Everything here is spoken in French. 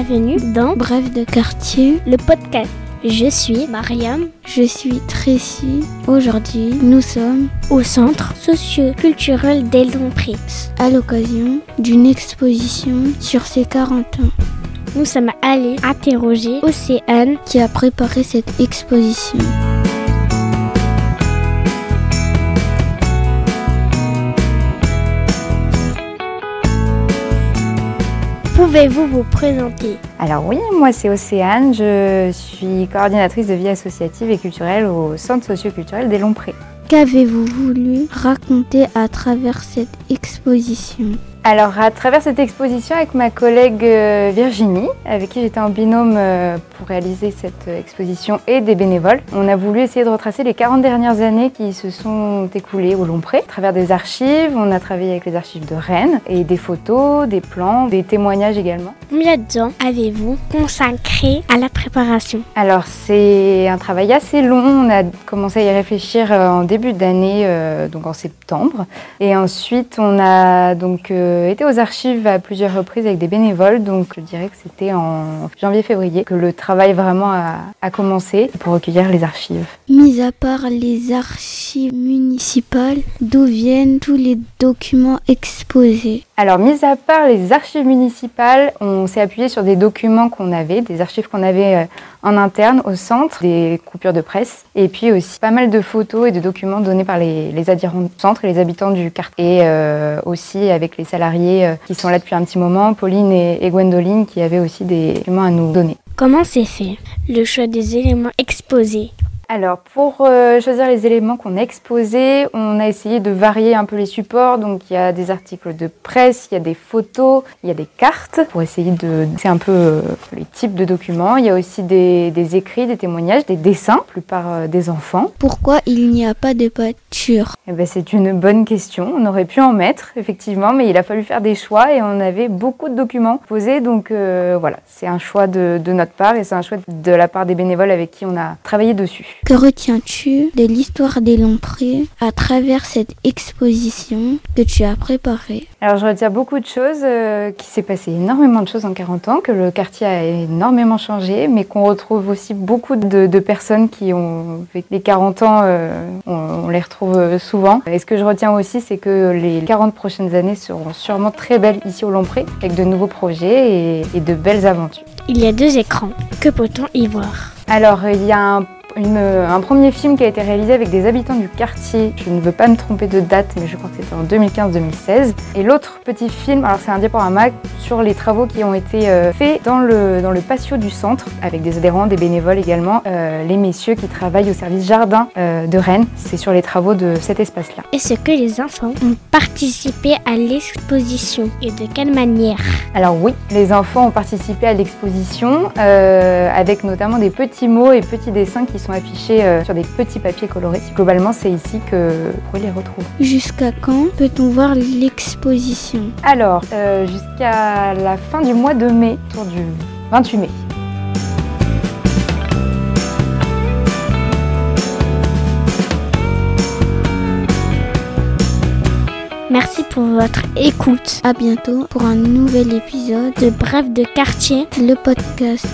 bienvenue dans Bref de quartier, le podcast. Je suis Mariam. Je suis Tracy. Aujourd'hui, nous sommes Au centre socio-culturel des Lomprés, à l'occasion d'une exposition sur ses 40 ans. Nous sommes allés interroger Océane qui a préparé cette exposition. Pouvez-vous vous présenter? Alors oui, moi c'est Océane, je suis coordinatrice de vie associative et culturelle au centre socio-culturel des Lomprés. Qu'avez-vous voulu raconter à travers cette exposition ? Alors à travers cette exposition avec ma collègue Virginie, avec qui j'étais en binôme pour réaliser cette exposition et des bénévoles, on a voulu essayer de retracer les 40 dernières années qui se sont écoulées au Lompré. À travers des archives, on a travaillé avec les archives de Rennes et des photos, des plans, des témoignages également. Combien de temps avez-vous consacré à la préparation? Alors c'est un travail assez long, on a commencé à y réfléchir en début d'année, donc en septembre. Et ensuite on a donc été aux archives à plusieurs reprises avec des bénévoles, donc je dirais que c'était en janvier-février que le travail vraiment a commencé pour recueillir les archives. Mis à part les archives municipales, d'où viennent tous les documents exposés ? Alors, mis à part les archives municipales, on s'est appuyé sur des documents qu'on avait, des archives qu'on avait en interne au centre, des coupures de presse, et puis aussi pas mal de photos et de documents donnés par les adhérents du centre et les habitants du quartier. Et aussi avec les salariés qui sont là depuis un petit moment, Pauline et Gwendoline, qui avaient aussi des documents à nous donner. Comment s'est fait le choix des éléments exposés? Alors, pour choisir les éléments qu'on a exposés, on a essayé de varier un peu les supports. Donc, il y a des articles de presse, il y a des photos, il y a des cartes pour essayer de... C'est un peu les types de documents. Il y a aussi des écrits, des témoignages, des dessins, la plupart des enfants. Pourquoi il n'y a pas de peinture ? Eh ben, c'est une bonne question. On aurait pu en mettre, effectivement, mais il a fallu faire des choix et on avait beaucoup de documents posés. Donc, voilà, c'est un choix de notre part et c'est un choix de la part des bénévoles avec qui on a travaillé dessus. Que retiens-tu de l'histoire des Lomprés à travers cette exposition que tu as préparée ? Alors je retiens beaucoup de choses, qu'il s'est passé énormément de choses en 40 ans, que le quartier a énormément changé, mais qu'on retrouve aussi beaucoup de personnes qui ont fait les 40 ans, on les retrouve souvent. Et ce que je retiens aussi, c'est que les 40 prochaines années seront sûrement très belles ici au Lompré, avec de nouveaux projets et de belles aventures. Il y a 2 écrans. Que peut-on y voir? Alors il y a un premier film qui a été réalisé avec des habitants du quartier. Je ne veux pas me tromper de date, mais je crois que c'était en 2015-2016. Et l'autre petit film, alors c'est un diaporama sur les travaux qui ont été faits dans le patio du centre, avec des adhérents, des bénévoles également, les messieurs qui travaillent au service jardin de Rennes. C'est sur les travaux de cet espace-là. Est-ce que les enfants ont participé à l'exposition et de quelle manière? Alors oui, les enfants ont participé à l'exposition, avec notamment des petits mots et petits dessins qui sont affichés sur des petits papiers colorés. Globalement, c'est ici que vous pouvez les retrouver. Jusqu'à quand peut-on voir l'exposition ? Alors, jusqu'à la fin du mois de mai, autour du 28 mai. Merci pour votre écoute. À bientôt pour un nouvel épisode de Bref de quartier, le podcast.